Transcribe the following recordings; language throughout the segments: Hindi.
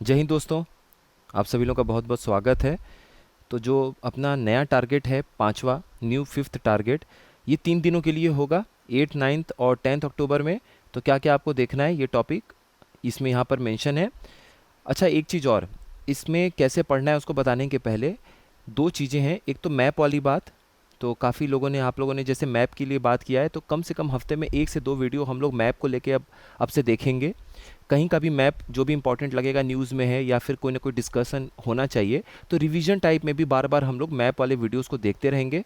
जय हिंद दोस्तों। आप सभी लोगों का बहुत बहुत स्वागत है। तो जो अपना नया टारगेट है, पांचवा न्यू फिफ्थ टारगेट, ये 3 दिनों के लिए होगा, 8, 9 और 10 अक्टूबर में। तो क्या क्या आपको देखना है, ये टॉपिक इसमें यहाँ पर मेंशन है। अच्छा, एक चीज़ और, इसमें कैसे पढ़ना है उसको बताने के पहले दो चीज़ें हैं। एक तो मैप वाली बात, तो काफ़ी लोगों ने, आप लोगों ने जैसे मैप के लिए बात किया है, तो कम से कम हफ्ते में 1 से 2 वीडियो हम लोग मैप को लेके अब से देखेंगे। कहीं का भी मैप जो भी इंपॉर्टेंट लगेगा न्यूज़ में है या फिर कोई ना कोई डिस्कशन होना चाहिए, तो रिवीजन टाइप में भी बार बार हम लोग मैप वाले वीडियोस को देखते रहेंगे।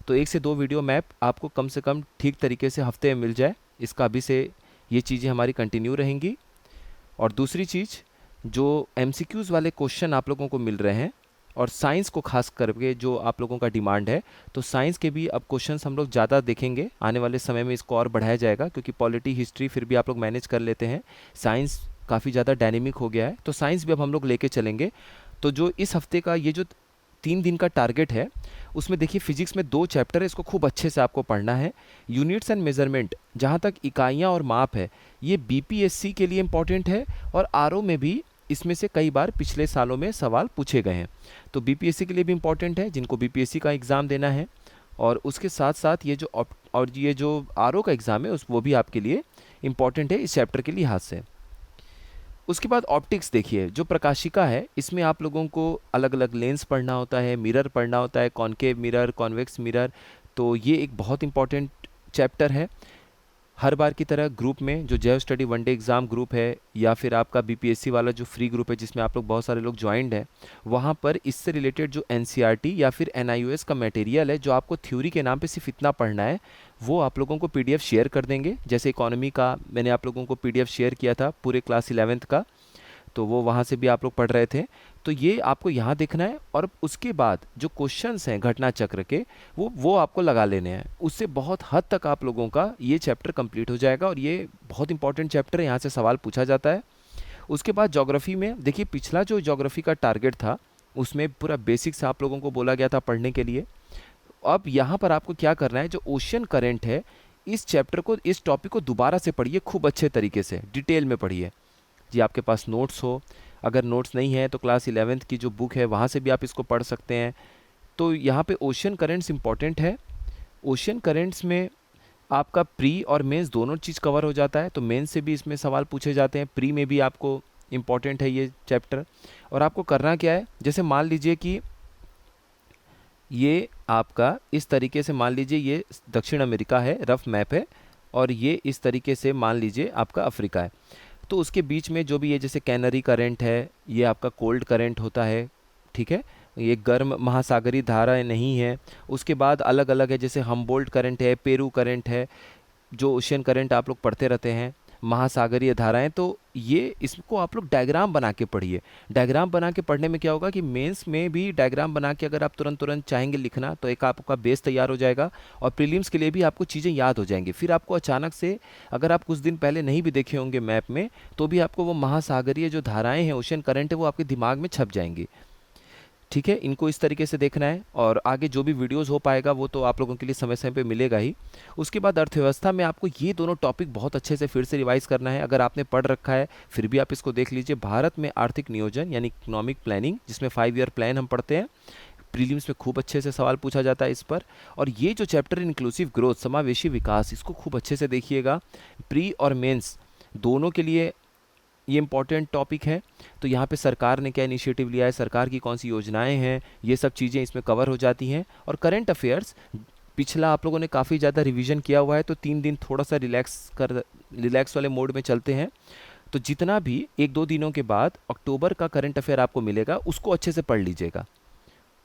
तो 1 से 2 वीडियो मैप आपको कम से कम ठीक तरीके से हफ्ते में मिल जाए, इसका अभी से ये चीज़ें हमारी कंटिन्यू रहेंगी। और दूसरी चीज़, जो एमसीक्यूज़ वाले क्वेश्चन आप लोगों को मिल रहे हैं और साइंस को खास करके जो आप लोगों का डिमांड है, तो साइंस के भी अब क्वेश्चंस हम लोग ज़्यादा देखेंगे। आने वाले समय में इसको और बढ़ाया जाएगा, क्योंकि पॉलिटी हिस्ट्री फिर भी आप लोग मैनेज कर लेते हैं, साइंस काफ़ी ज़्यादा डायनेमिक हो गया है, तो साइंस भी अब हम लोग लेके चलेंगे। तो जो इस हफ्ते का ये जो 3 दिन का टारगेट है, उसमें देखिए फिजिक्स में 2 चैप्टर है, इसको खूब अच्छे से आपको पढ़ना है। यूनिट्स एंड मेजरमेंट, जहाँ तक इकाइयाँ और माप है, ये बीपीएससी के लिए इम्पॉर्टेंट है, और आरओ में भी इसमें से कई बार पिछले सालों में सवाल पूछे गए हैं। तो बीपीएससी के लिए भी इम्पॉर्टेंट है, जिनको बीपीएससी का एग्ज़ाम देना है। और उसके साथ साथ ये जो आरओ का एग्ज़ाम है, उस वो भी आपके लिए इम्पॉर्टेंट है इस चैप्टर के लिहाज से। उसके बाद ऑप्टिक्स देखिए, जो प्रकाशिका है, इसमें आप लोगों को अलग अलग लेंस पढ़ना होता है, मिरर पढ़ना होता है, कॉनकेव मिरर, कॉन्वेक्स मिरर। तो ये एक बहुत इंपॉर्टेंट चैप्टर है। हर बार की तरह ग्रुप में जो जेव स्टडी वनडे एग्ज़ाम ग्रुप है, या फिर आपका बीपीएससी वाला जो फ्री ग्रुप है जिसमें आप लोग बहुत सारे लोग ज्वाइंड हैं, वहाँ पर इससे रिलेटेड जो एनसीईआरटी या फिर एनआईओएस का मटेरियल है, जो आपको थ्योरी के नाम पे सिर्फ इतना पढ़ना है, वो आप लोगों को पीडीएफ शेयर कर देंगे। जैसे इकोनॉमी का मैंने आप लोगों को पीडीएफ शेयर किया था पूरे क्लास 11th का, तो वो वहाँ से भी आप लोग पढ़ रहे थे। तो ये आपको यहाँ देखना है, और उसके बाद जो क्वेश्चंस हैं घटना चक्र के, वो आपको लगा लेने हैं। उससे बहुत हद तक आप लोगों का ये चैप्टर कंप्लीट हो जाएगा, और ये बहुत इंपॉर्टेंट चैप्टर है, यहाँ से सवाल पूछा जाता है। उसके बाद ज्योग्राफी में देखिए, पिछला जो ज्योग्राफी का टारगेट था, उसमें पूरा बेसिक्स आप लोगों को बोला गया था पढ़ने के लिए। अब यहाँ पर आपको क्या करना है, जो ओशियन करंट है, इस चैप्टर को, इस टॉपिक को दोबारा से पढ़िए, खूब अच्छे तरीके से डिटेल में पढ़िए जी। आपके पास नोट्स हो, अगर नोट्स नहीं है तो क्लास 11th की जो बुक है वहाँ से भी आप इसको पढ़ सकते हैं। तो यहाँ पे ओशियन करेंट्स इंपॉर्टेंट है। ओशियन करेंट्स में आपका प्री और मेंस दोनों चीज़ कवर हो जाता है, तो मेंस से भी इसमें सवाल पूछे जाते हैं, प्री में भी आपको इम्पॉर्टेंट है ये चैप्टर। और आपको करना क्या है, जैसे मान लीजिए कि ये आपका इस तरीके से, मान लीजिए ये दक्षिण अमेरिका है, रफ मैप है, और ये इस तरीके से मान लीजिए आपका अफ्रीका है। तो उसके बीच में जो भी ये जैसे कैनरी करंट है, ये आपका कोल्ड करंट होता है, ठीक है, ये गर्म महासागरीय धारा नहीं है। उसके बाद अलग अलग है, जैसे हम्बोल्ट करंट है, पेरू करंट है, जो ओशियन करंट आप लोग पढ़ते रहते हैं, महासागरीय धाराएं। तो ये इसको आप लोग डायग्राम बना के पढ़िए। डायग्राम बना के पढ़ने में क्या होगा कि मेंस में भी डायग्राम बना के अगर आप तुरंत तुरंत चाहेंगे लिखना, तो एक आपका बेस तैयार हो जाएगा, और प्रीलिम्स के लिए भी आपको चीज़ें याद हो जाएंगी। फिर आपको अचानक से, अगर आप कुछ दिन पहले नहीं भी देखे होंगे मैप में, तो भी आपको वो महासागरीय जो धाराएं हैं, ओशियन करंट है, वो आपके दिमाग में छप जाएंगी। ठीक है, इनको इस तरीके से देखना है, और आगे जो भी वीडियोस हो पाएगा वो तो आप लोगों के लिए समय समय पे मिलेगा ही। उसके बाद अर्थव्यवस्था में आपको ये दोनों टॉपिक बहुत अच्छे से फिर से रिवाइज करना है। अगर आपने पढ़ रखा है फिर भी आप इसको देख लीजिए। भारत में आर्थिक नियोजन यानी इकोनॉमिक प्लानिंग, जिसमें 5 ईयर प्लान हम पढ़ते हैं, प्रीलिम्स में खूब अच्छे से सवाल पूछा जाता है इस पर। और ये जो चैप्टर इंक्लूसिव ग्रोथ, समावेशी विकास, इसको खूब अच्छे से देखिएगा। प्री और मेंस दोनों के लिए ये इम्पॉर्टेंट टॉपिक है। तो यहाँ पे सरकार ने क्या इनिशिएटिव लिया है, सरकार की कौन सी योजनाएं हैं, ये सब चीज़ें इसमें कवर हो जाती हैं। और करंट अफेयर्स, पिछला आप लोगों ने काफ़ी ज़्यादा रिवीजन किया हुआ है, तो 3 दिन थोड़ा सा रिलैक्स वाले मोड में चलते हैं। तो जितना भी 1-2 दिनों के बाद अक्टूबर का करंट अफेयर आपको मिलेगा, उसको अच्छे से पढ़ लीजिएगा।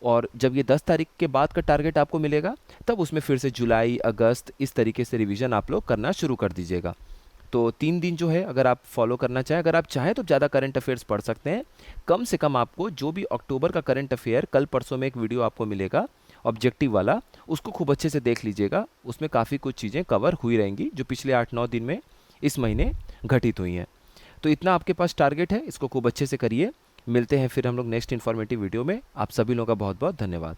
और जब ये 10 तारीख के बाद का टारगेट आपको मिलेगा, तब उसमें फिर से जुलाई, अगस्त, इस तरीके से रिवीजन आप लोग करना शुरू कर दीजिएगा। तो 3 दिन जो है, अगर आप फॉलो करना चाहें, अगर आप चाहें तो ज़्यादा करंट अफेयर्स पढ़ सकते हैं। कम से कम आपको जो भी अक्टूबर का करंट अफेयर, कल परसों में एक वीडियो आपको मिलेगा ऑब्जेक्टिव वाला, उसको खूब अच्छे से देख लीजिएगा। उसमें काफ़ी कुछ चीज़ें कवर हुई रहेंगी जो पिछले 8-9 दिन में इस महीने घटित हुई हैं। तो इतना आपके पास टारगेट है, इसको खूब अच्छे से करिए। मिलते हैं फिर हम लोग नेक्स्ट इन्फॉर्मेटिव वीडियो में। आप सभी लोगों का बहुत बहुत धन्यवाद।